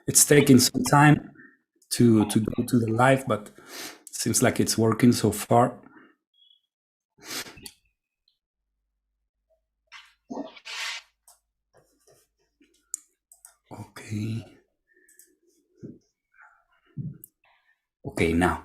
It's taking some time to go to the live, but seems like it's working so far. Okay. Okay, now.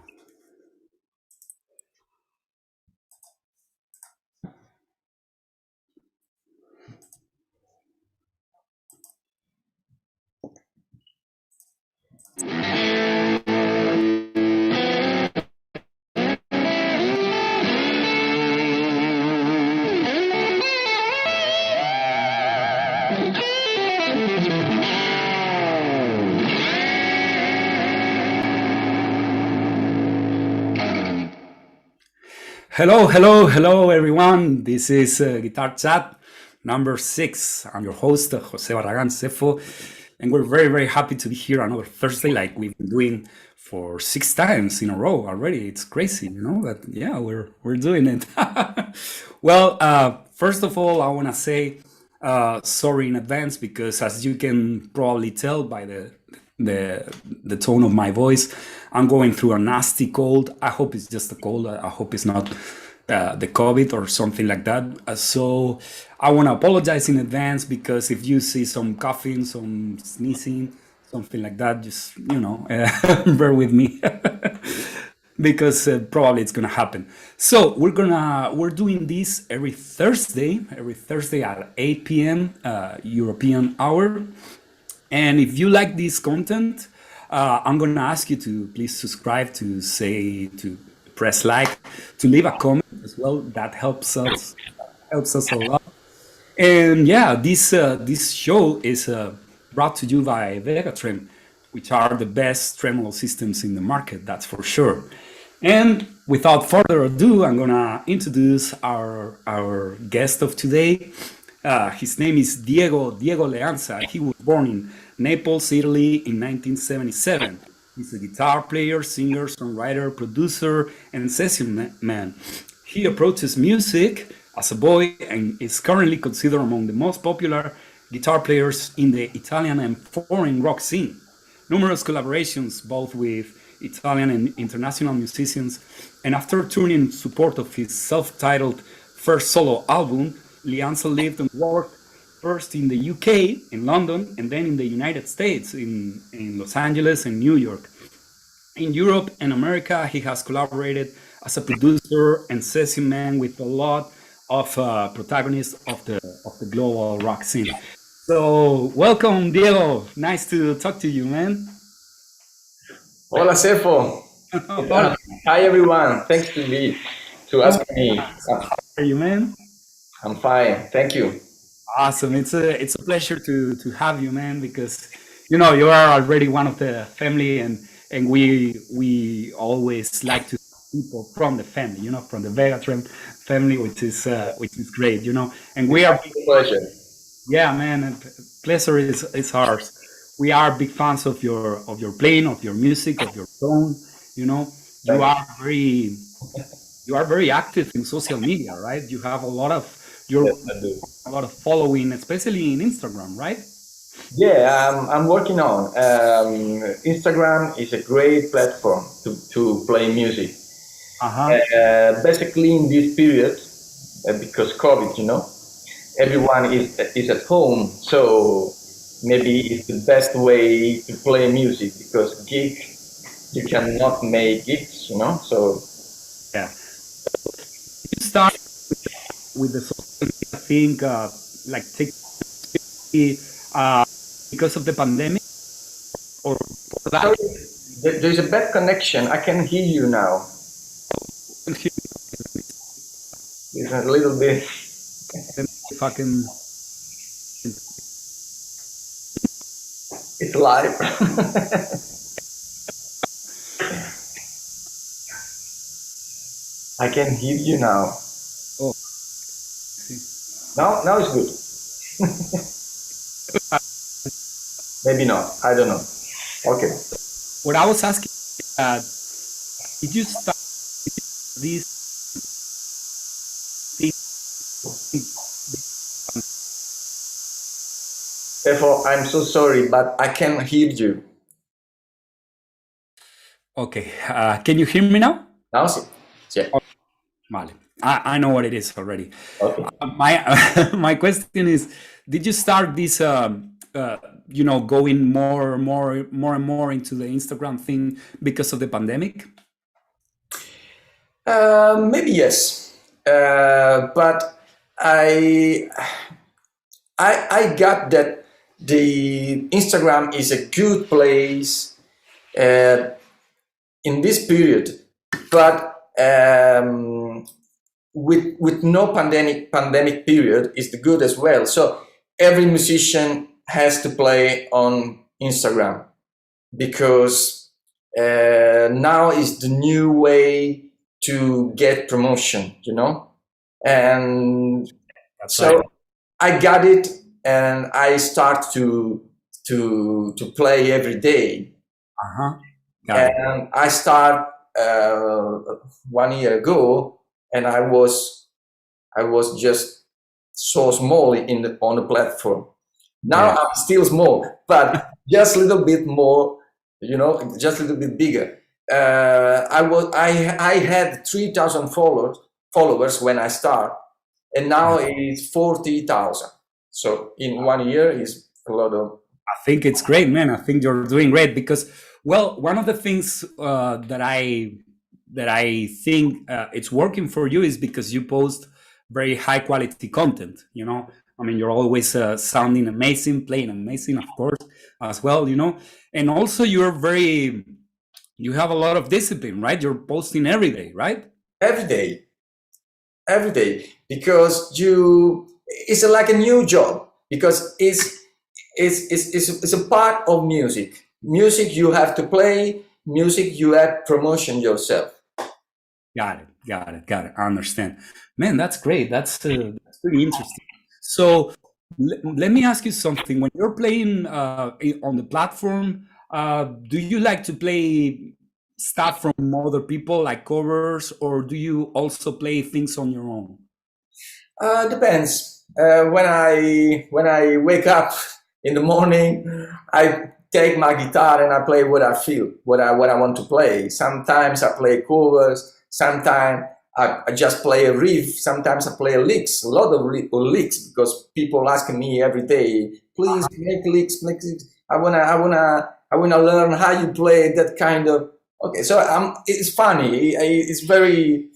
Hello, hello, hello, everyone. This is Guitar Chat number 6. I'm your host, Jose Barragan Cefo, and we're very, very happy to be here another Thursday, like we've been doing for 6 times in a row already. It's crazy, but yeah, we're doing it. Well, first of all, I want to say sorry in advance because, as you can probably tell by the tone of my voice, I'm going through a nasty cold. I hope it's just a cold. I hope it's not the COVID or something like that. So I want to apologize in advance because if you see some coughing, some sneezing, something like that, just bear with me. Because probably it's gonna happen. So we're doing this every Thursday at 8 p.m. European hour. And if you like this content, I'm gonna ask you to please subscribe, to press like, to leave a comment as well. That helps us a lot. And yeah, this show is brought to you by Vega-Trem, which are the best tremolo systems in the market, that's for sure. And without further ado, I'm gonna introduce our guest of today. His name is Diego Leanza. He was born in Naples, Italy in 1977. He's a guitar player, singer, songwriter, producer, and session man. He approaches music as a boy and is currently considered among the most popular guitar players in the Italian and foreign rock scene. Numerous collaborations, both with Italian and international musicians, and after touring in support of his self-titled first solo album, Leanza lived and worked first in the UK, in London, and then in the United States, in Los Angeles and New York. In Europe and America, he has collaborated as a producer and session man with a lot of protagonists of the global rock scene. So, welcome, Diego. Nice to talk to you, man. Hola, Cefo. How Hi, everyone. Thanks to ask me. are you, man? I'm fine. Thank you. Awesome. It's a pleasure to have you, man, because you are already one of the family, and we always like to people from the family, from the Vega-Trem family, which is great, and we It's are, a pleasure. yeah, man, and pleasure is ours. We are big fans of your playing, of your music, of your tone. You know, you Thank you. are very you are very active in social media, right? You have you're Yes, I do. a lot of following, especially in Instagram, right? Yeah, I'm working on. Instagram is a great platform to play music. Uh huh. Basically, in this period, because COVID, everyone is at home, so maybe it's the best way to play music because you cannot make gigs. So Yeah. You start with the social media thing, like take uh, because of the pandemic or for that. sorry, there's a bad connection. I can hear you now. It's a little bit. If I can, It's live. I can hear you now. oh, see. Now it's good. Maybe not. I don't know. Okay. What I was asking, did you start this thing Therefore, I'm so sorry, but I can't hear you. Okay, can you hear me now? Now, sí. Yeah. Oh, vale. I know what it is already. Okay. My my question is, did you start this, going more and more into the Instagram thing because of the pandemic? Maybe yes, but I I got that the Instagram is a good place uh, in this period, but with no pandemic period is the good as well. So every musician has to play on Instagram because now is the new way to get promotion, you know, and That's right. so I got it, and I start to play every day, Uh-huh. Got it. and I start 1 year ago, and I was just so small on the platform. Now Yeah. I'm still small, but just a little bit more, you know, just a little bit bigger. I had 3,000 followers when I start, and now it's 40,000. So in 1 year is a lot of. I think it's great, man. I think you're doing great because, well, one of the things that I think it's working for you is because you post very high quality content. I mean, you're always sounding amazing, playing amazing, of course, as well. And also you have a lot of discipline, right? You're posting every day, right? Every day, every day, because you it's like a new job, because it's a part of music you have to play, music you have promotion yourself. Got it. Got it. Got it. I understand. Man, that's great. That's pretty interesting. So let me ask you something. When you're playing on the platform, do you like to play stuff from other people, like covers, or do you also play things on your own? Depends. When I wake up in the morning, I take my guitar and I play what I feel, what I want to play. Sometimes I play covers. Sometimes I just play a riff. Sometimes I play a lot of licks, because people ask me every day, please make licks, make licks. I wanna learn how you play that kind of. Okay, so it's funny. It's very.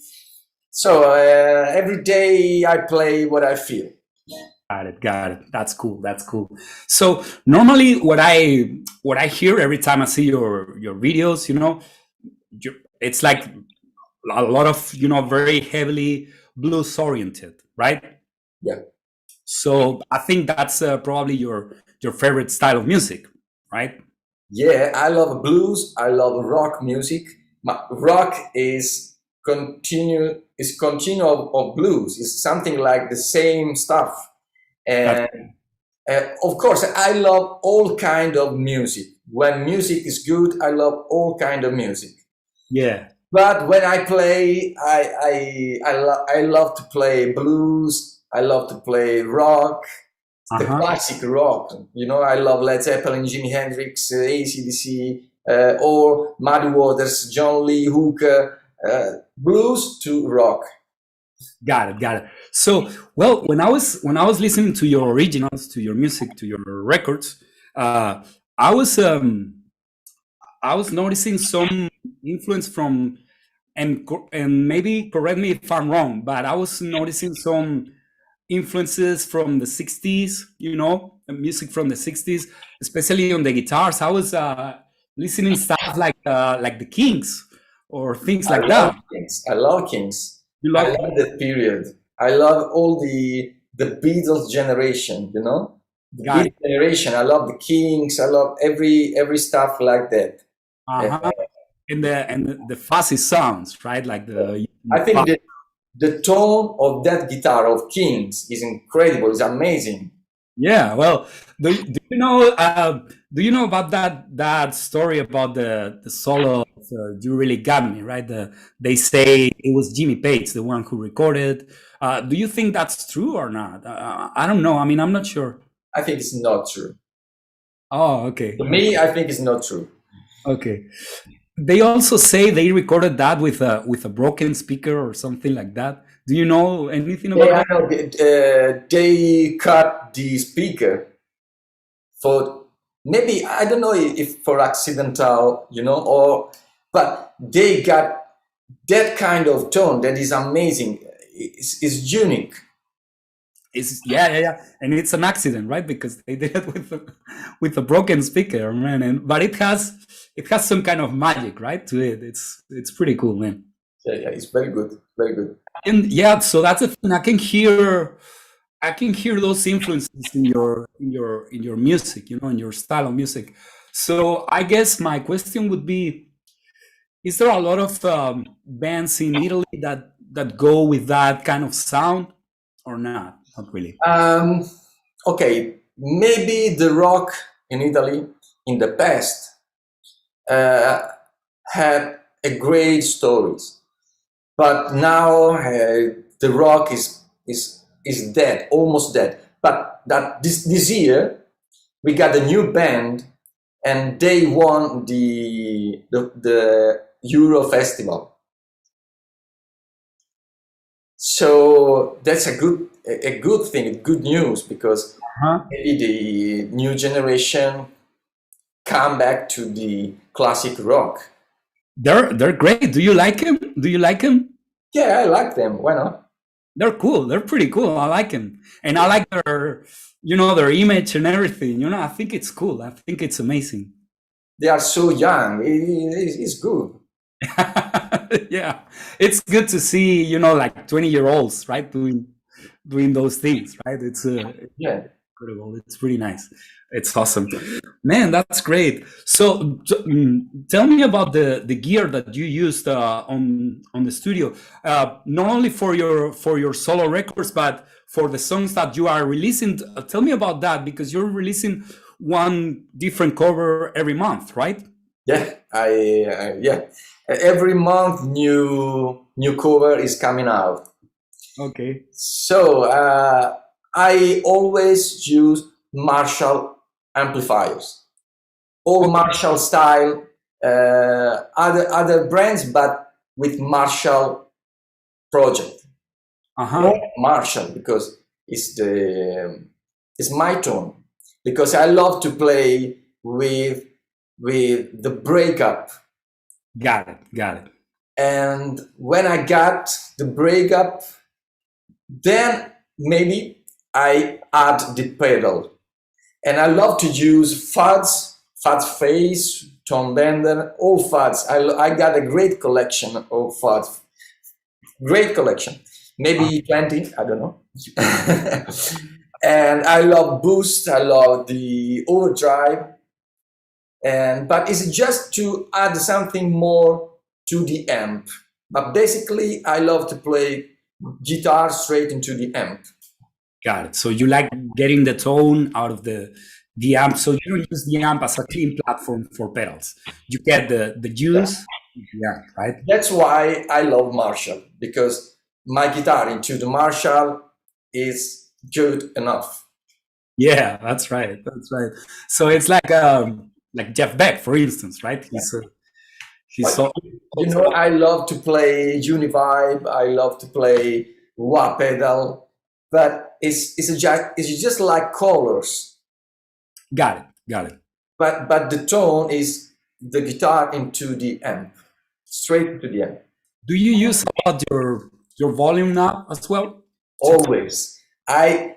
So every day I play what I feel. Got it. Got it. That's cool. That's cool. So normally, what I hear every time I see your videos, it's like a lot of very heavily blues oriented, right? Yeah. So I think that's probably your favorite style of music, right? Yeah, I love blues. I love rock music. Rock is continue of blues. It's something like the same stuff. That's And of course, I love all kind of music. When music is good, I love all kind of music. yeah. But when I play, I love to play blues. I love to play rock, the Uh-huh. classic rock. You know, I love Led Zeppelin, Jimi Hendrix, AC/DC, or Muddy Waters, John Lee Hooker, blues to rock. Got it. Got it. So, well, when I was listening to your originals, to your music, to your records, uh, I was um, I was noticing some influence from, and maybe correct me if I'm wrong, but I was noticing some influences from the 60s, music from the 60s, especially on the guitars. I was listening stuff like the Kings or things I like love that. Kings. I love Kings. You I love love that period. I love all the Beatles generation. You know, the got it. Beatles generation. I love the Kings. I love every stuff like that. Uh, Uh-huh. And the fuzzy sounds, right? Like the I think that the tone of that guitar of Kings is incredible. It's amazing. yeah. Well, do you know about that story about the solo of "You Really Got Me"? Right? They say it was Jimmy Page, the one who recorded. Do you think that's true or not? I don't know. I mean, I'm not sure. I think it's not true. Oh, okay, To me, I think it's not true. okay. They also say they recorded that with a broken speaker or something like that. Do you know anything about Yeah, that? I know. They cut the speaker for maybe, I don't know if for accidental, or but they got that kind of tone that is amazing. It's unique. It's yeah, and it's an accident, right? Because they did it with a broken speaker, man. But it has some kind of magic, right, to it. It's pretty cool, man. Yeah, yeah, it's very good, very good. And yeah, so that's the thing. I can hear those influences in your music, in your style of music. So I guess my question would be: is there a lot of bands in Italy that go with that kind of sound, or not? Not really. Um, okay, maybe the rock in Italy in the past uh, had a great stories, but now the rock is dead, almost dead. But that this year we got a new band, and they won the Euro Festival. So that's a good thing, good news, because Huh? maybe the new generation come back to the classic rock. They're great. Do you like him? Do you like him? Yeah, I like them. Why not? They're cool. They're pretty cool. I like him, and I like their image and everything. I think it's cool. I think it's amazing. They are so young. It's good. Yeah, it's good to see like 20-year-olds, right, doing those things, right? It's Yeah. incredible. It's pretty nice. It's awesome, man. That's great. So tell me about the gear that you used on the studio, not only for your solo records, but for the songs that you are releasing. Tell me about that, because you're releasing one different cover every month, right? Yeah, yeah. Every month, new cover is coming out. Okay. So I always use Marshall amplifiers, all Okay. Marshall style, other brands, but with Marshall project. Uh-huh. Or Marshall, because it's my tone. Because I love to play with the breakup. Got it. Got it. And when I got the breakup, then maybe I add the pedal. And I love to use fuzz face, tone bender, all fuzz. I got a great collection of fuzz. Great collection. Maybe 20, I don't know. And I love boost, I love the overdrive. But it's just to add something more to the amp. But basically, I love to play guitar straight into the amp. Got it. So you like getting the tone out of the amp. So you don't use the amp as a clean platform for pedals. You get the Yeah. juice. Yeah, right. That's why I love Marshall, because my guitar into the Marshall is good enough. Yeah, that's right. That's right. So it's like Jeff Beck, for instance, right? He's But so I love to play Univibe. I love to play wah pedal, but it's just like colors. got it. Got it. But the tone is the guitar into the amp, straight to the amp. Do you use about your volume knob as well? Always. I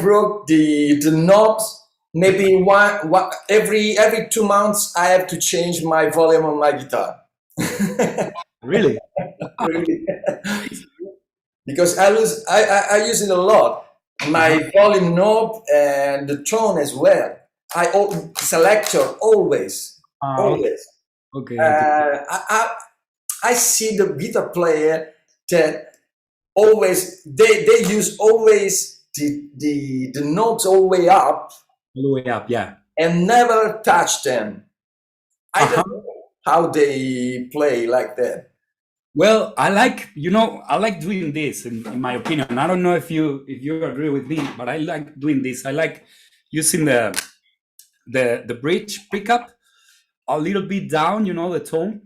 broke the knobs. Maybe one every 2 months I have to change my volume on my guitar. Really? Really. Because I use it a lot. Uh-huh. My volume knob and the tone as well. Selector always, Okay. always. Okay. Okay. I see the guitar player that always they use always the notes all the way up All the way up. Yeah. and never touch them. I Uh-huh. don't know how they play like that. Well, I like doing this in my opinion. I don't know if you agree with me, but I like doing this. I like using the bridge pickup a little bit down, the tone,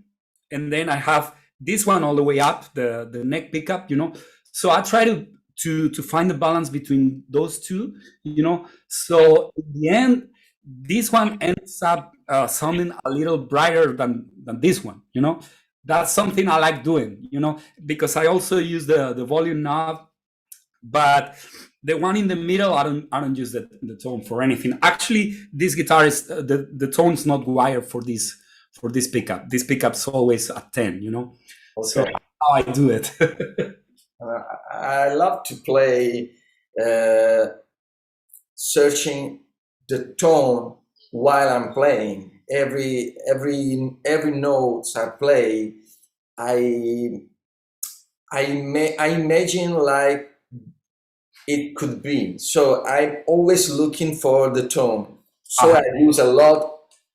and then I have this one all the way up, the neck pickup. So I try to find the balance between those two. So in the end, this one ends up sounding a little brighter than this one. That's something I like doing, because I also use the volume knob, but the one in the middle, I don't use the tone for anything. Actually, this guitarist, the tone's not wired for this pickup. This pickup's always a 10. So Okay. how I do it. I love to play searching the tone while I'm playing. Every notes I play, I I imagine like it could be. So I'm always looking for the tone. So Ah, I use a lot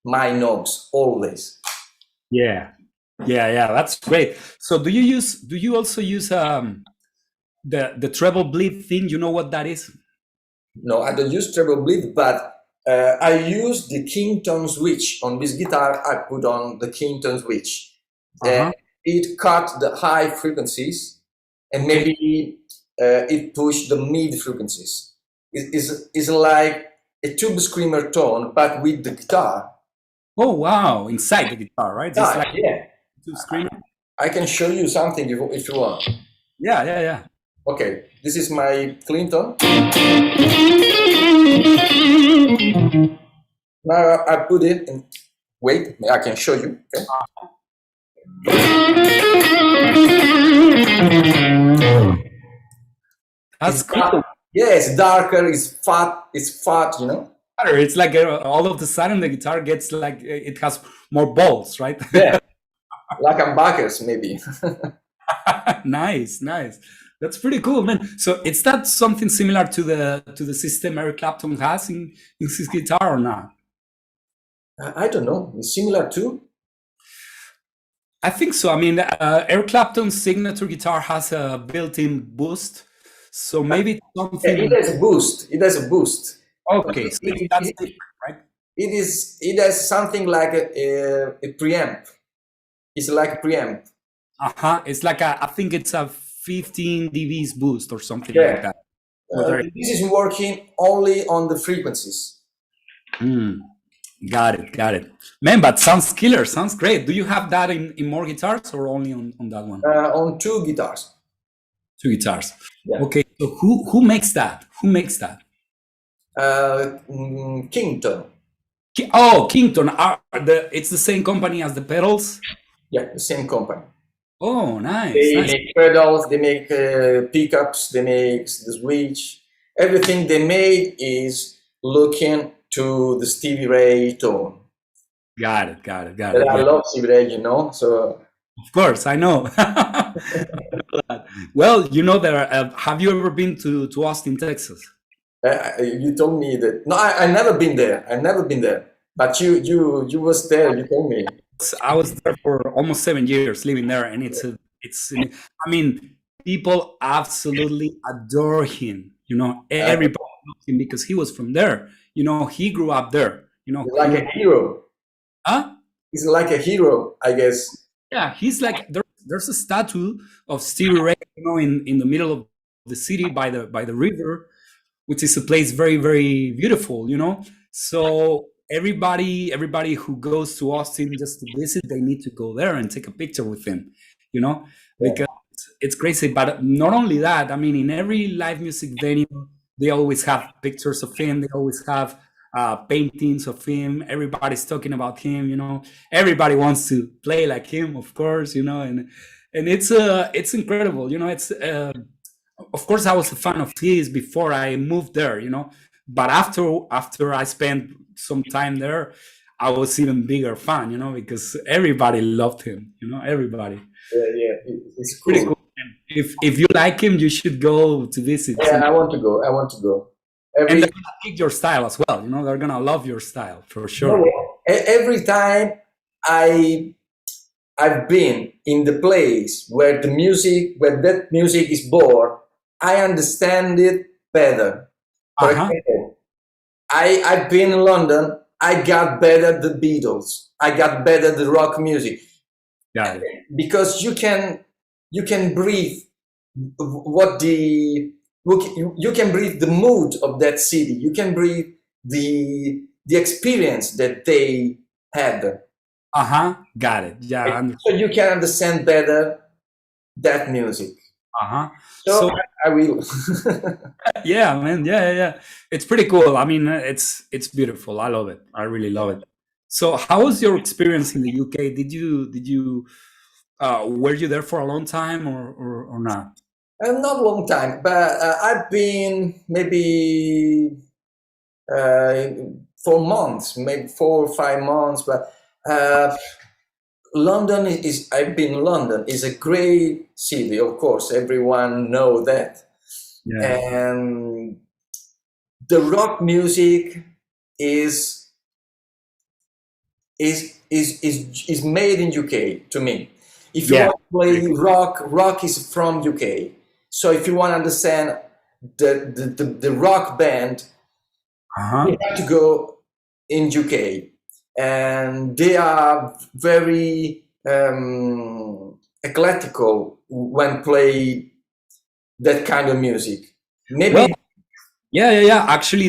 my knobs always. yeah, yeah. That's great. So do you also use the treble bleed thing? You know what that is? No, I don't use treble bleed, but I use the king tone switch on this guitar. I put on the king tone switch. Uh, Uh-huh. it cut the high frequencies and Okay. maybe it pushed the mid frequencies. It's like a tube screamer tone, but with the guitar. Oh wow, inside the guitar, right? It's Ah, like yeah. two screamer. I can show you something if you want. Yeah, yeah, yeah. Okay, this is my Clinton. Now I put it in. Wait, I can show you. Okay. That's It's cool. yeah, it's darker. It's fat. It's fat. You know. It's like all of the sudden the guitar gets like it has more balls, right? Yeah, like humbuckers maybe. Nice, nice. That's pretty cool, man. So is that something similar to the system Eric Clapton has in his guitar or not? I don't know. It's similar to. I think so. I mean, Eric Clapton's signature guitar has a built-in boost, so maybe it's Yeah, it something. has a boost. It has a boost. But Okay, so that's different, right? it is. It has something like a preamp. It's like a preamp. Uh-huh. It's like I think it's a 15 dBs boost or something like Yeah. that. So there. This is working only on the frequencies. Hmm. Got it. Man, but sounds killer, sounds great. Do you have that in more guitars or only on that one? On two guitars. Two guitars. Yeah. Okay, so who makes that? Who makes that? Kington. Oh, Kington. It's the same company as the pedals. Yeah, the same company. Oh, nice, They nice. make pedals, they make pickups, they make the switch. Everything they made is looking to the Stevie Ray tone. Got it. And Yeah. I love Stevie Ray, you know. So Of course, I know. Well, there. Have you ever been to Austin, Texas? you told me that. No, I never been there. I never been there. But you was there. You told me. I was there for almost 7 years living there, and I mean, people absolutely adore him. Everybody loves him because he was from there. He grew up there. He's like a hero. Huh? He's like a hero, I guess. Yeah, he's like there's a statue of Stevie Ray, in the middle of the city by the river, which is a place very very beautiful. So everybody who goes to Austin just to visit, they need to go there and take a picture with him. Yeah. Because it's crazy. But not only that, I mean, in every live music venue, they always have pictures of him. They always have paintings of him. Everybody's talking about him. Everybody wants to play like him, of course. And it's incredible. It's of course I was a fan of his before I moved there. But after I spent some time there, I was even bigger fan. Because everybody loved him. Everybody. Yeah, it's Pretty cool. cool. If you like him, you should go to visit. Yeah, I want to go. I want to go. And Every they're gonna pick your style as well. They're gonna love your style for no, sure. every time I've been in the place where that music is born, I understand it better. For Uh-huh. example, I've been in London I got better the Beatles. I got better the rock music Got it. because you can breathe what the you can breathe the mood of that city. You can breathe the experience that they had. Uh-huh. Got it. Yeah. So you can understand better that music. Uh-huh. So So I will. yeah, man. Yeah, yeah, yeah. It's pretty cool. I mean, it's beautiful. I love it. I really love it. So how was your experience in the UK? Did you were you there for a long time or not? Not a long time, but I've been maybe uh, for months, maybe 4 or 5 months. But London is I've been in London is a great city, of course. Everyone know that, Yeah. and the rock music is is made in UK to me. If you Yeah. want to play rock, rock is from UK. So if you want to understand the rock band, you Uh-huh. have to go in UK, and they are very eclectical when play that kind of music. Well, Maybe yeah, yeah, yeah. Actually,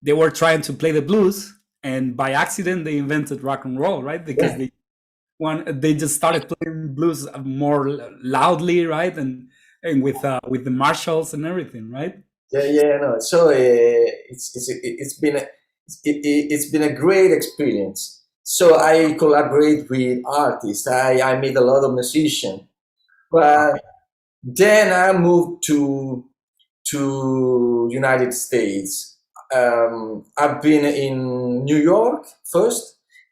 they were trying to play the blues, and by accident they invented rock and roll, right? Because they just started playing blues more loudly, right? And with the marshals and everything, right? yeah, yeah, no. So it's been a great experience. So I collaborate with artists. I meet a lot of musicians, but then I moved to United States. I've been in New York first,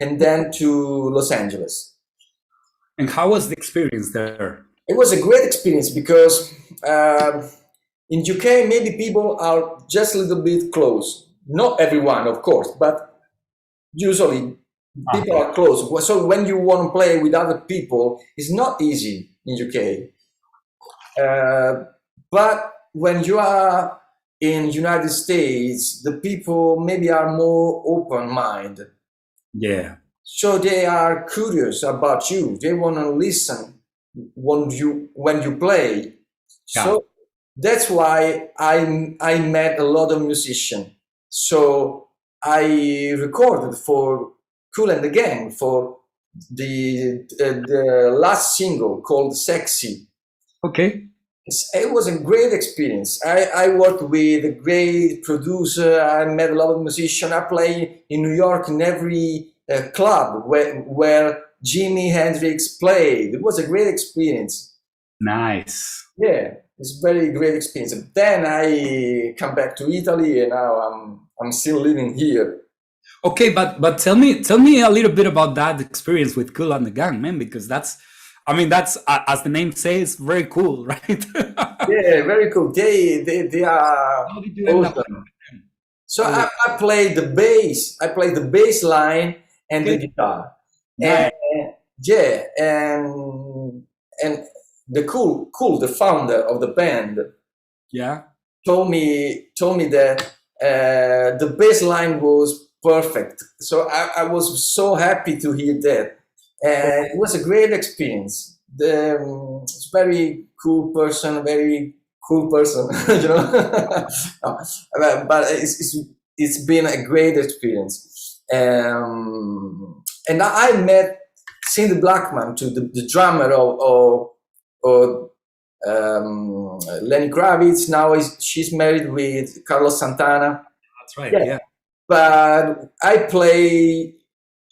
and then to Los Angeles. And how was the experience there? It was a great experience because in UK maybe people are just a little bit close. Not everyone, of course, but usually people Uh-huh. are close. So when you want to play with other people, it's not easy in UK. But when you are in United States, the people maybe are more open minded. Yeah, So they are curious about you. They want to listen when you play. got it. So that's why I met a lot of musicians. So I recorded for Cool and the Gang for the last single called "Sexy." Okay. It was a great experience. I worked with a great producer. I met a lot of musicians. I play in New York in every club where Jimi Hendrix played. It was a great experience. Nice. Yeah, it's very great experience. Then I come back to Italy, and now I'm still living here. Okay, but tell me a little bit about that experience with Cool and the Gang, man, because that's, I mean, that's as the name says, very cool, right? Yeah, very cool. They are How did you end up? awesome. So How was? I play the bass. I play the bass line and the Okay, guitar. And nice. yeah, and the the founder of the band, Yeah. told me that the bass line was perfect. So I was so happy to hear that, and it was a great experience. It's very cool person, you know. No, but it's been a great experience. And I met Cindy Blackman, to the drummer of Lenny Kravitz. Now she's married with Carlos Santana. That's right. Yeah, Yeah. but I play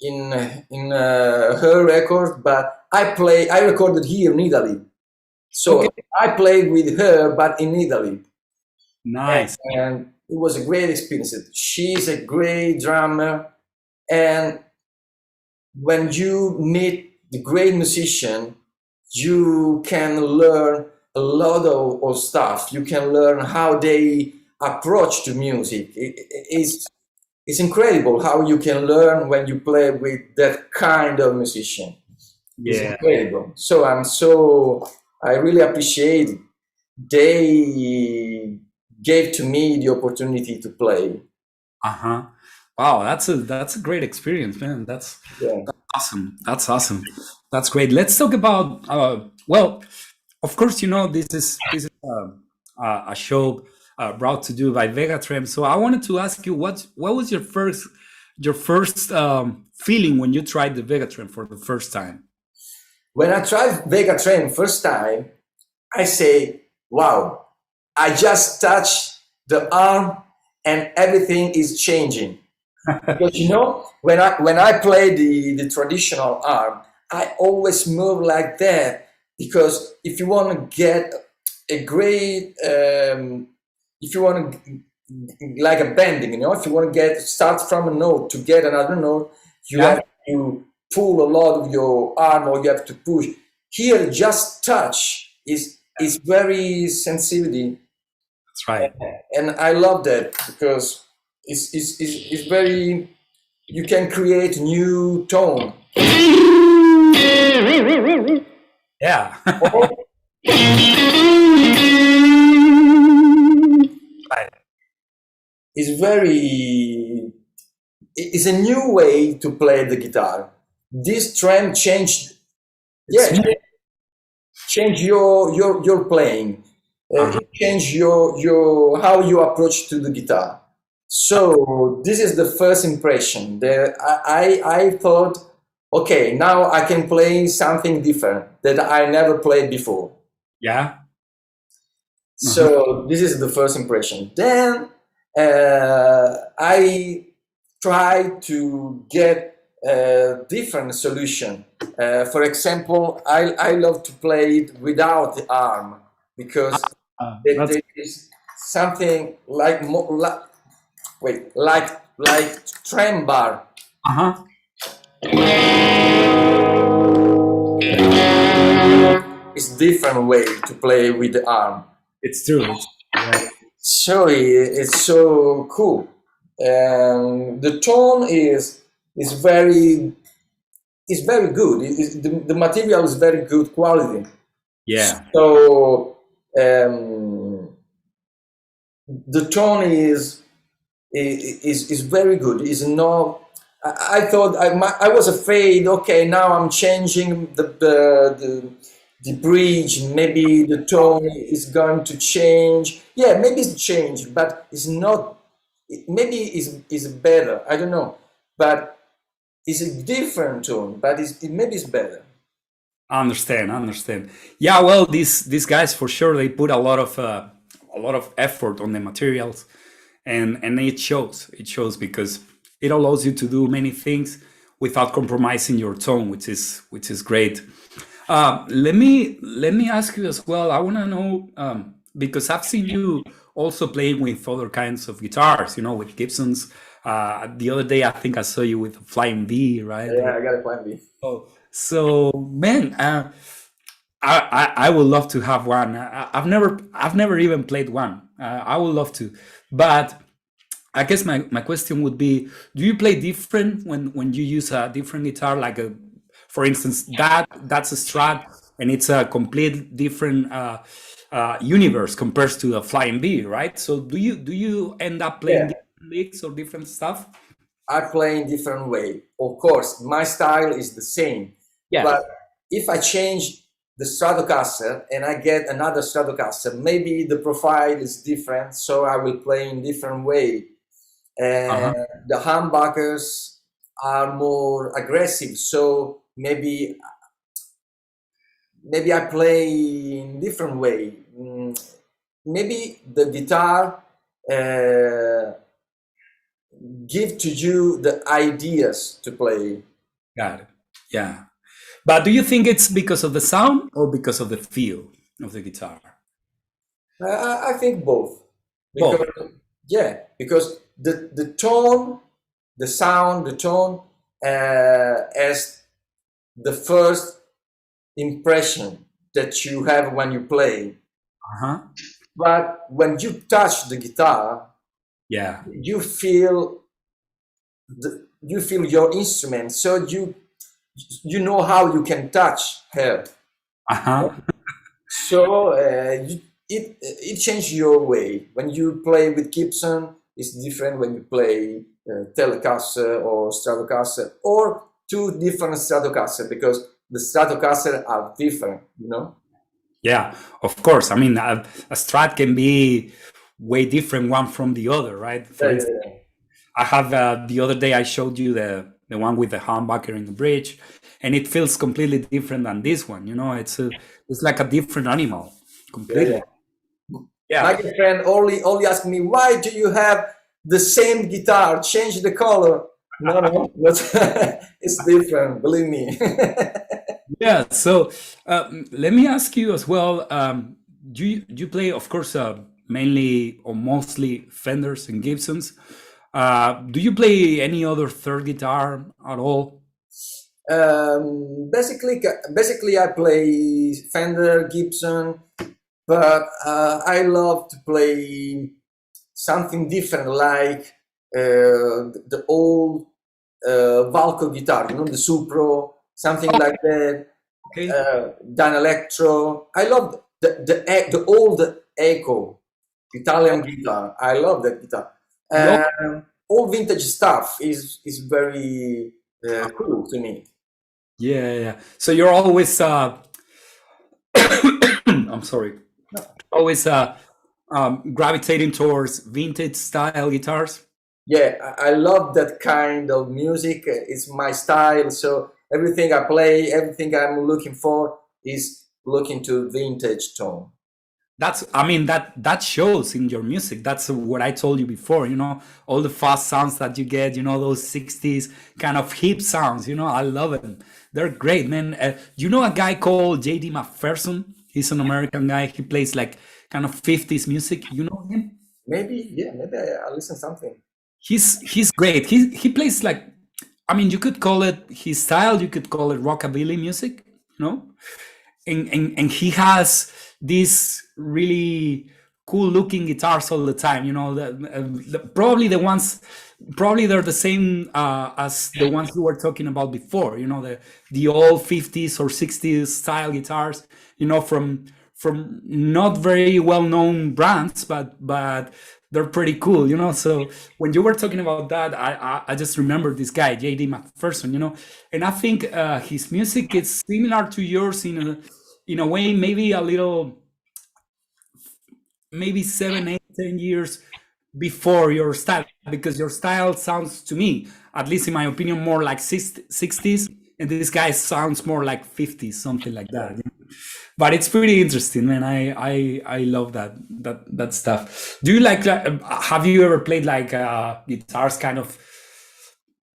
in her record. But I recorded here in Italy. So Okay. I played with her, but in Italy, Nice. and it was a great experience. She's a great drummer, and when you meet the great musician, you can learn a lot of stuff. You can learn how they approach to music. It's incredible how you can learn when you play with that kind of musician. It's Yeah. incredible. I really appreciate it. They gave to me the opportunity to play. Uh-huh. Wow, that's a great experience, man. That's Yeah. awesome. That's awesome. That's great. Let's talk about well, of course, this is a show brought to you by Vega-Trem. So I wanted to ask you what was your first feeling when you tried the Vega-Trem for the first time? When I tried Vega-Trem first time, I say, wow, I just touch the arm and everything is changing. Because when I play the traditional arm, I always move like that because if you want to get a great, if you want to like a bending, if you want to start from a note to get another note, you Yeah, have to pull a lot of your arm or you have to push. Here, just touch is very sensitivity, that's right. and I love that because it's very you can create new tone. Yeah. Or Right. it's very it's a new way to play the guitar. This trend changed, It's yeah, smooth. change your playing. Uh-huh. It changed your how you approach to the guitar. So this is the first impression. I thought, okay, now I can play something different that I never played before. Yeah. Uh-huh. So this is the first impression. Then I try to get a different solution. For example, I love to play it without the arm because That's there is something like like trem bar. uh-huh. It's different way to play with the arm. It's true. It's yeah. So it's so cool. And the tone is very good. The material is very good quality. Yeah. So the tone is very good. Is no. I thought I was afraid. Okay, now I'm changing the bridge. Maybe the tone is going to change. Yeah, maybe it's changed, but it's not. Maybe is better. I don't know, but it's a different tone. But maybe it's better. I understand. I understand. Yeah, well, these guys for sure they put a lot of effort on the materials, and it shows. It shows because it allows you to do many things without compromising your tone, which is great. Let me ask you as well. I want to know because I've seen you also playing with other kinds of guitars. With Gibsons. The other day, I think I saw you with a Flying V, right? Yeah, I gotta find it. So man, I would love to have one. I've never even played one. I would love to, but I guess my question would be: do you play different when you use a different guitar? Like for instance, that's a Strat, and it's a complete different universe compared to a Flying V, right? So do you end up playing Yeah. different licks or different stuff? I play in different way. Of course, my style is the same, Yeah. but if I change the Stratocaster and I get another Stratocaster, maybe the profile is different, so I will play in different way. Uh-huh. And the humbuckers are more aggressive, so maybe I play in different way. Maybe the guitar uh, give to you the ideas to play. Got it. Yeah. But do you think it's because of the sound or because of the feel of the guitar? I think both, Both. because because the tone, the sound, the tone as the first impression that you have when you play. Uh-huh. But when you touch the guitar, Yeah. you feel your instrument, so you know how you can touch her. Uh-huh. So it changed your way when you play with Gibson. is different when you play Telecaster or Stratocaster, or two different Stratocaster, because the Stratocaster are different, you know? Yeah, of course. I mean, a Strat can be way different one from the other, right? For Yeah, instance, yeah, I have the other day I showed you the one with the humbucker in the bridge, and it feels completely different than this one. You know, it's like a different animal, yeah, yeah. completely. My Yeah, friend only asked me, why do you have the same guitar? Change the color. No, no, it's different. Believe me. yeah. So let me ask you as well. Do you play, of course, mainly or mostly Fenders and Gibsons? Do you play any other third guitar at all? Basically, I play Fender, Gibson, but I love to play something different, like the old Valco guitar, you know, the Supro, something like that. Okay. Dan Electro. I love the old Echo Italian guitar. I love that guitar. You al- All vintage stuff is very cool to me. yeah, yeah. So you're always I'm sorry, always gravitating towards vintage style guitars. Yeah, I love that kind of music. It's my style. So everything I play, everything I'm looking for is looking to vintage tone. That's, I mean, that shows in your music. That's what I told you before. You know, all the fast sounds that you get. You know, those '60s kind of hip sounds. You know, I love them. They're great, man. You know a guy called JD McPherson? He's an American guy. He plays like kind of '50s music. You know him? Maybe, yeah, maybe I listen something. He's great. He plays like, I mean, you could call it his style. You could call it rockabilly music. You know, and he has these really cool looking guitars all the time. You know, probably the ones, probably they're the same as the ones we were talking about before. You know, the old '50s or '60s style guitars. You know, from not very well known brands, but they're pretty cool. You know, so when you were talking about that, I just remember this guy JD McPherson. You know, and I think his music is similar to yours in a way, maybe a little, maybe 7, 8, 10 years before your style, because your style sounds to me, at least in my opinion, more like '60s, and this guy sounds more like '50s, something like that. You know? But it's pretty interesting, man. I love that stuff. Do you like? Have you ever played like guitars, kind of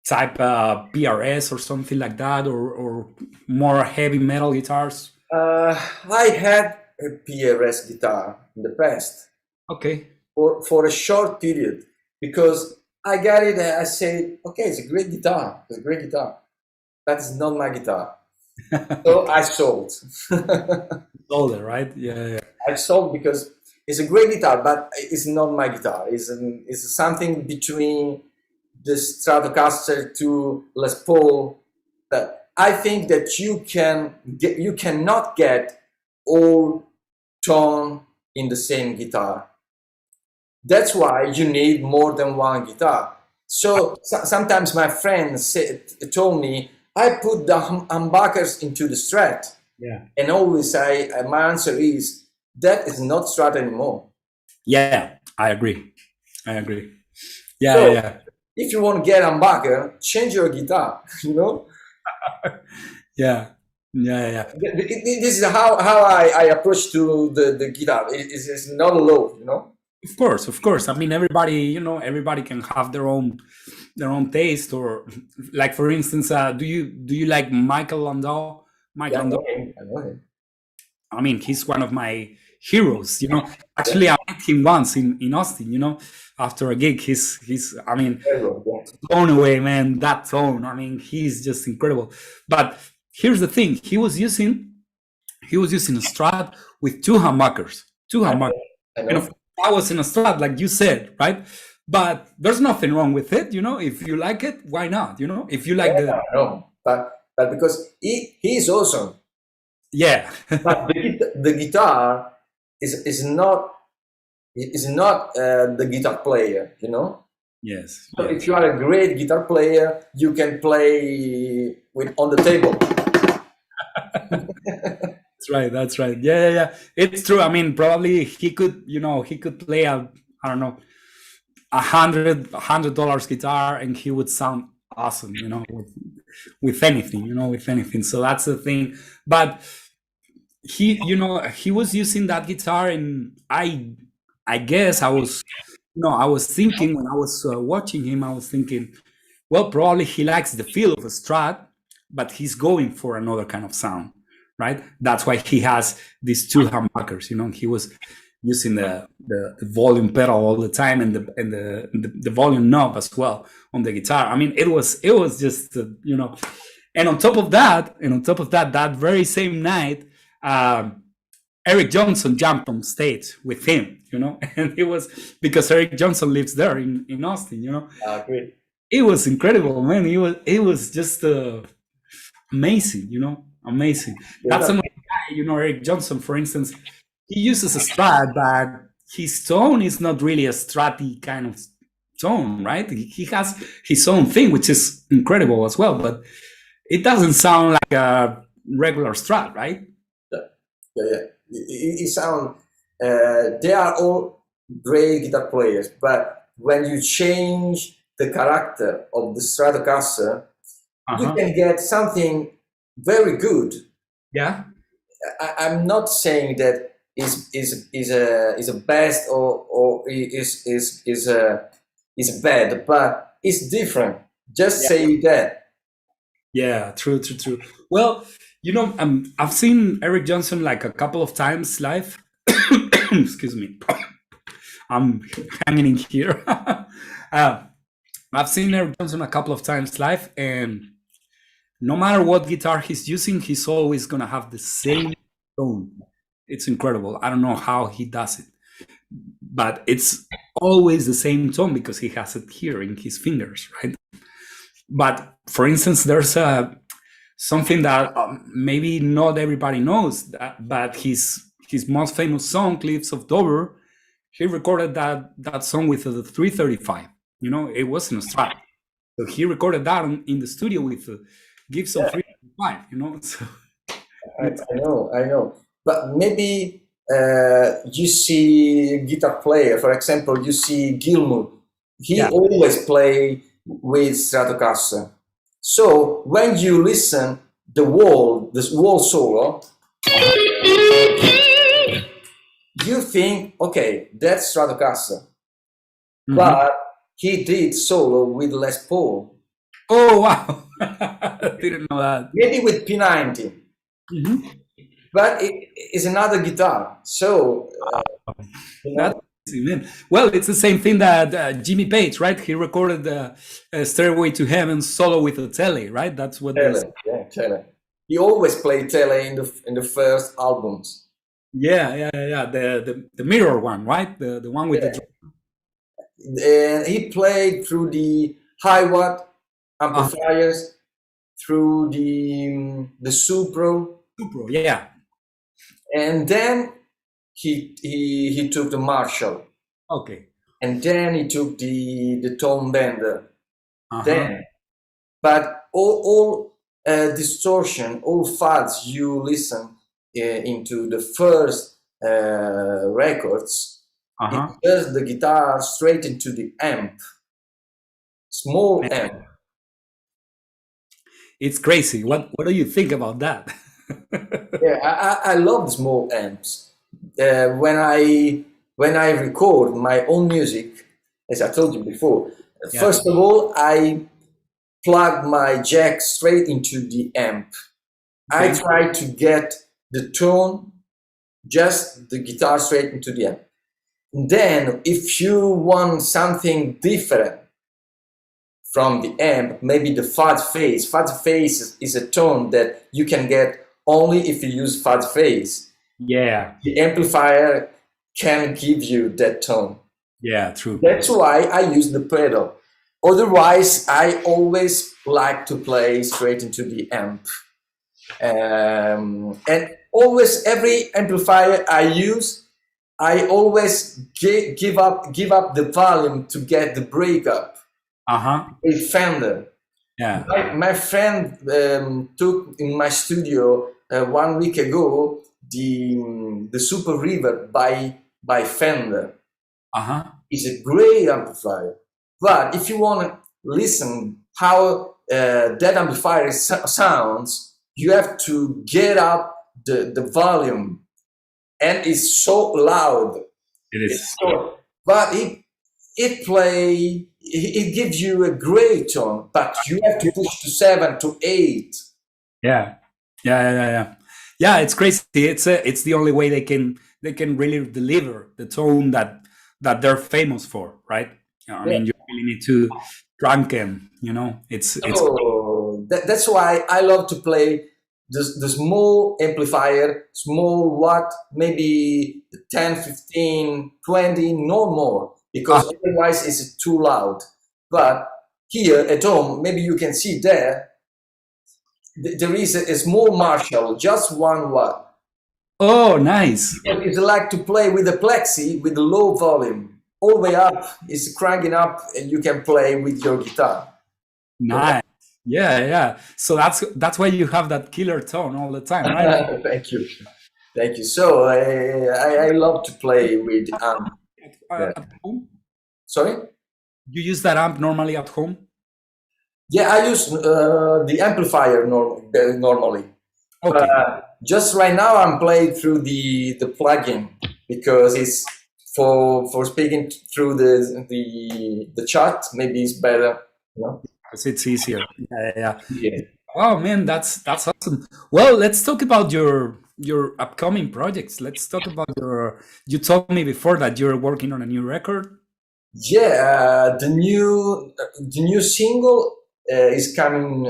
type PRS or something like that, or more heavy metal guitars? I had a PRS guitar in the past Okay. for a short period because I got it. I said, okay, it's a great guitar. It's a great guitar. That's not my guitar. So I sold. Older, right? Yeah, yeah. I sold because it's a great guitar, but it's not my guitar. It's something between the Stratocaster to Les Paul. That I think that you cannot get all tone in the same guitar. That's why you need more than one guitar. So sometimes my friends told me I put the humbuckers into the Strat, Yeah. and always my answer is that is not Strat anymore. Yeah, I agree. I agree. Yeah, So yeah, if you want to get humbucker, change your guitar. You know, yeah, yeah, yeah. this is how I approach to the guitar. It's not low. You know. Of course, of course. I mean, everybody, you know, everybody can have their own taste. Or, like, for instance, do you like Michael Landau? Mike Yeah, I Landau. know him. I know him. I mean, he's one of my heroes. You know, Yeah, actually, I met him once in Austin. You know, after a gig. He's. I mean, very well, yeah. blown away, man. That tone. I mean, he's just incredible. But here's the thing: he was using a Strat with two humbuckers, two I humbuckers, know. I and of know. course, I was in a Strat, like you said, right? But there's nothing wrong with it, you know. If you like it, why not? You know, if you like Yeah, the, I know. But because he's awesome. yeah, But the guitar is not. is not the guitar player, you know. Yes, So yes. if you are a great guitar player, you can play with on the table. That's right. That's right. Yeah, yeah, yeah. It's true. I mean, probably he could, he could play a, I don't know, $100 guitar, and he would sound awesome, with anything, with anything. So that's the thing. But he was using that guitar, and I guess I was thinking when I was watching him, I was thinking, well, probably he likes the feel of a Strat, but he's going for another kind of sound, right? That's why he has these two humbuckers. He was using the volume pedal all the time, and the volume knob as well on the guitar. I mean, it was just and on top of that, that very same night, um, Eric Johnson jumped on stage with him, and it was because Eric Johnson lives there in Austin. Great. It was incredible, man. It was just amazing, amazing. Yeah, That's another guy, Eric Johnson, for instance. He uses a Strat, but his tone is not really a Stratty kind of tone, right? He has his own thing, which is incredible as well, but it doesn't sound like a regular Strat, right? yeah, yeah. It sound. They are all great guitar players, but when you change the character of the Stratocaster, you Uh-huh. can get something very good. Yeah. I'm not saying that is a best or is bad, but it's different. Just say that. Yeah, true, true, true. Well, I've seen Eric Johnson like a couple of times live. Excuse me. I'm hanging in here. I've seen Eric Johnson a couple of times live, and no matter what guitar he's using, he's always gonna have the same tone. It's incredible. I don't know how he does it, but it's always the same tone because he has it here in his fingers, right? But for instance, there's something that maybe not everybody knows, but his most famous song, "Cliffs of Dover," he recorded that song with the 335. It wasn't a Strat, so he recorded that in the studio with the Gibson Yeah, 335. So it's, I know. But maybe you see guitar player, for example, you see Gilmour. He yeah, always play with Stratocaster. So when you listen this wall solo, you think, okay, that's Stratocaster. mhm. But he did solo with Les Paul, Oh wow, didn't know that. maybe with P90, Mhm. but it is another guitar. So you That's know, amazing, man. Well, it's the same thing that Jimmy Page, right? He recorded the "Stairway to Heaven" solo with the Tele, right? That's what this. Tele, yeah, Tele. He always played Tele in the first albums. Yeah, yeah, yeah, yeah. The mirror one, right? The one with the Yeah, and he played through the high watt uh, amplifiers, through the Supro, Supro. Yeah. and then he took the Marshall, Okay. and then he took the Tone Bender. Uh huh. Then, but all distortion, all fuzz you listen into the first records, Uh it huh. just the guitar straight into the amp, small amp. It's crazy. What do you think about that? Yeah, I love small amps. When I record my own music, as I told you before, Yeah. first of all I plug my jack straight into the amp. I Okay. try to get the tone, just the guitar straight into the amp. Then, if you want something different from the amp, maybe the fuzz phase. Fuzz phase is a tone that you can get only if you use fuzz phase. Yeah. The amplifier can give you that tone. Yeah. True. That's why I use the pedal. Otherwise, I always like to play straight into the amp. And always, every amplifier I use I always give up the volume to get the breakup. Uh-huh. A Fender. Yeah. My friend took in my studio 1 week ago the Super River by Fender. Uh-huh. It's a great amplifier, but if you want to listen how that amplifier sounds, you have to get up the volume, and it's so loud. It It's is. so, but it gives you a great tone, but you have to push to 7 to 8. Yeah. Yeah. Yeah, it's crazy. It's the only way they can really deliver the tone that they're famous for, right? I Yeah. mean, you really need to rank them, it's So that's why I love to play the small amplifier, small watt, maybe 10, 15, 20, no more, because ah, otherwise it's too loud. But here at home, maybe you can see there, there is a small Marshall, just 1 watt. oh, nice. It's like to play with a plexi with a low volume. All the way up is cranking up, and you can play with your guitar. Nice. Yeah. So that's why you have that killer tone all the time, right? Thank you. Thank you. So I love to play with yeah. At home? Sorry? You use that amp normally at home? Yeah, I use the amplifier normally. Okay. Just right now, I'm playing through the plugin because it's for speaking through the chart. Maybe it's better. You know? Because it's easier. Yeah. Yeah. Oh man, that's awesome. Well, let's talk about your upcoming projects. Let's talk about you told me before that you're working on a new record. Yeah, the new single is coming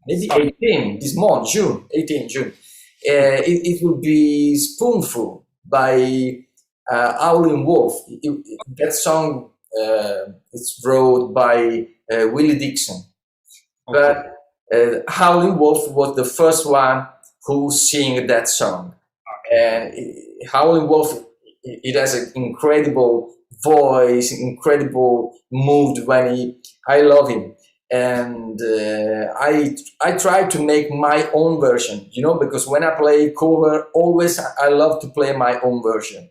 maybe 18 this month, June, 18 June. It will be Spoonful by Howlin' Wolf. That song is wrote by Willie Dixon, Okay. but Howlin' Wolf was the first one who sang that song. And Howlin' Wolf, it has an incredible voice, incredible mood when I love him. And I try to make my own version, because when I play cover, always I love to play my own version.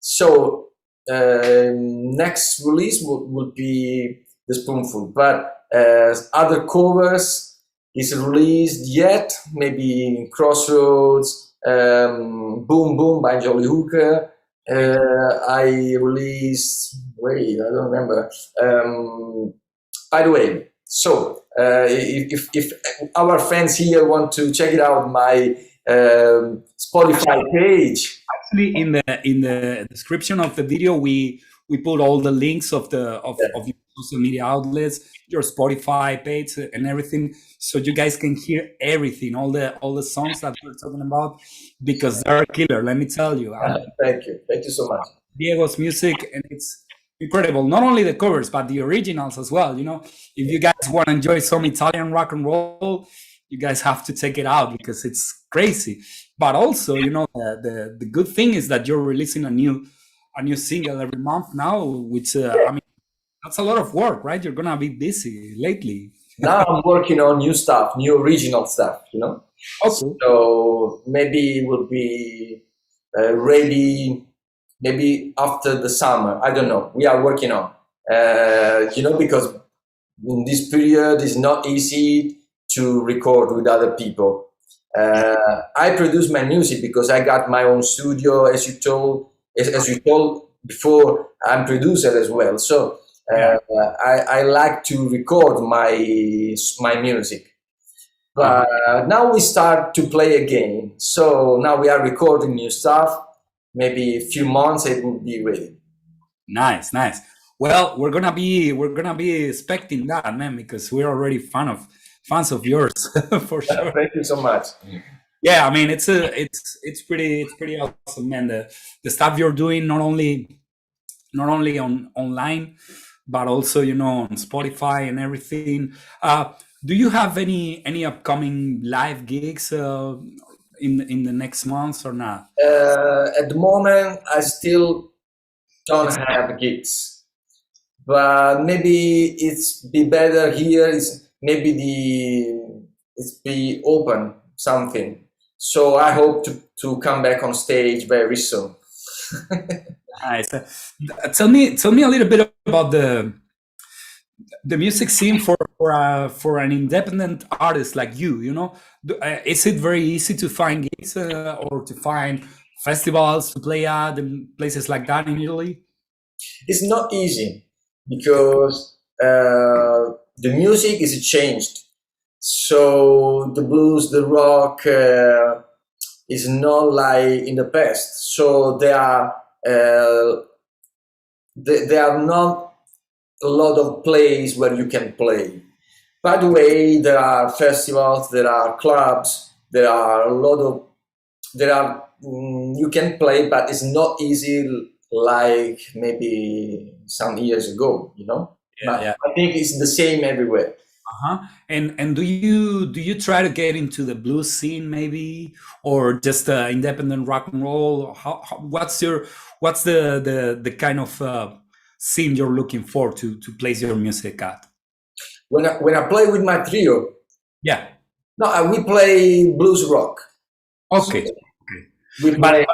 So next release will be the Spoonful, but other covers is released yet, maybe Crossroads, Boom Boom by Jolly Hooker. I released, wait, I don't remember. By the way, so if our fans here want to check it out, my Spotify page. Actually, in the description of the video, we put all the links of your social media outlets, your Spotify page, and everything, so you guys can hear everything, all the songs that we're talking about, because they're killer. Let me tell you, Thank you so much. Diego's music, and it's incredible. Not only the covers, but the originals as well. If you guys want to enjoy some Italian rock and roll, you guys have to check it out because it's crazy. But also, the good thing is that you're releasing a new single every month now, which I mean, that's a lot of work, right? You're gonna be busy lately. Now I'm working on new stuff, new original stuff. Okay. So maybe it will be ready maybe after the summer. I don't know. We are working on, because in this period it's not easy to record with other people. I produce my music because I got my own studio, as you told before. I'm producer as well, so Yeah. I like to record my music. But now we start to play again. So now we are recording new stuff. Maybe a few months it will be ready. Nice. Well, we're gonna be expecting that, man, because we're already fans of yours for sure. Thank you so much. Yeah, I mean, it's pretty awesome, man. The stuff you're doing, not only on online, but also on Spotify and everything. Do you have any upcoming live gigs in the next months or not? At the moment, I still don't It's have gigs, but maybe it's be better here. Is maybe it's be open something. So I hope to come back on stage very soon. nice. Tell me a little bit about the music scene for an independent artist like you. You know, is it very easy to find gigs or to find festivals to play at and places like that in Italy? It's not easy because the music is changed. So the blues, the rock is not like in the past. So there are not a lot of places where you can play. By the way, there are festivals, there are clubs, there are a lot of there are you can play, but it's not easy like maybe some years ago, you know. Yeah, But yeah. I think it's the same everywhere. Uh-huh. And do you try to get into the blues scene maybe, or just independent rock and roll? What's the kind of scene you're looking for to place your music at? When I play with my trio, Yeah. no, we play blues rock. So Okay. Okay. we But play,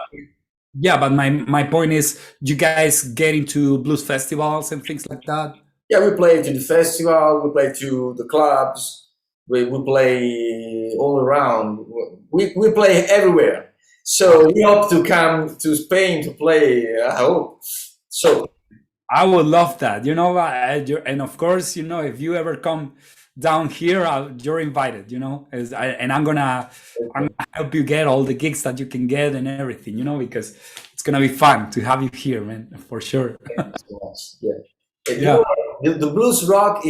yeah, but my point is, you guys get into blues festivals and things like that? yeah, we play to the festival, we play to the clubs, we play all around. We play everywhere. So Okay. we hope to come to Spain to play. I hope so. I would love that. You know, and of course, you know, if you ever come down here, you're invited. You know, and I'm gonna help you get all the gigs that you can get and everything. You know, because it's gonna be fun to have you here, man, for sure. So much. Yeah. You Yeah, know, the blues rock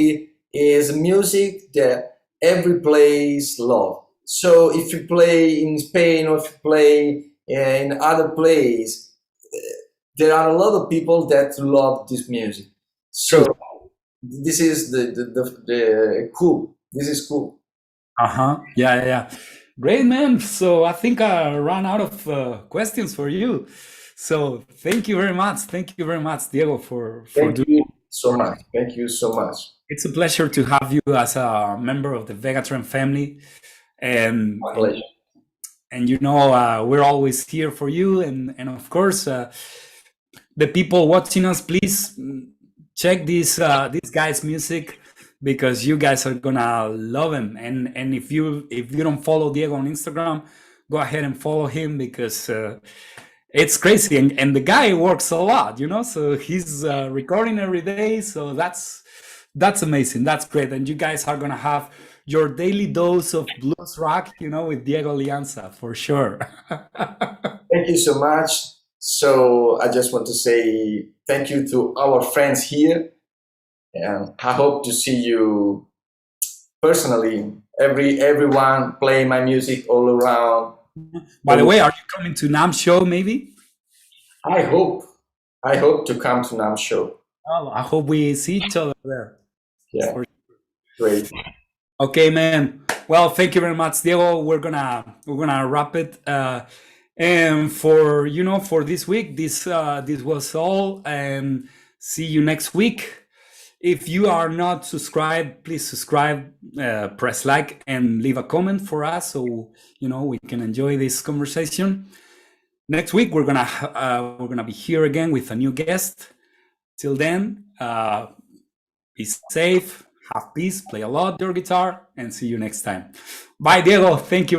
is music that every place love. So if you play in Spain or if you play in other place, there are a lot of people that love this music. true. So this is the cool. This is cool. Uh-huh. Yeah, yeah, yeah. Great, man. So I think I ran out of questions for you. So thank you very much. Thank you very much, Diego, for Thank doing. you so much. Thank you so much. It's a pleasure to have you as a member of the Vega-Trem family, and My and pleasure. and you know we're always here for you, and of course the people watching us, please check this guy's music because you guys are gonna love him. And if you don't follow Diego on Instagram, go ahead and follow him because it's crazy, and the guy works a lot, you know, so he's recording every day, so that's amazing, that's great. And you guys are gonna have your daily dose of blues rock, you know, with Diego Leanza for sure. Thank you so much. So I just want to say thank you to our friends here, and I hope to see you personally. Everyone play my music all around. By the way, are you coming to Nam show maybe? I hope I hope to come to Nam show. Oh, I hope we see each other there. Yeah, For- great. okay, man. Well, thank you very much, Diego. We're gonna wrap it. And for you know for this week, this was all. And see you next week. If you are not subscribed, please subscribe, press like, and leave a comment for us so you know we can enjoy this conversation. Next week we're gonna be here again with a new guest. Till then, be safe, have peace, play a lot your guitar, and see you next time. Bye, Diego. Thank you very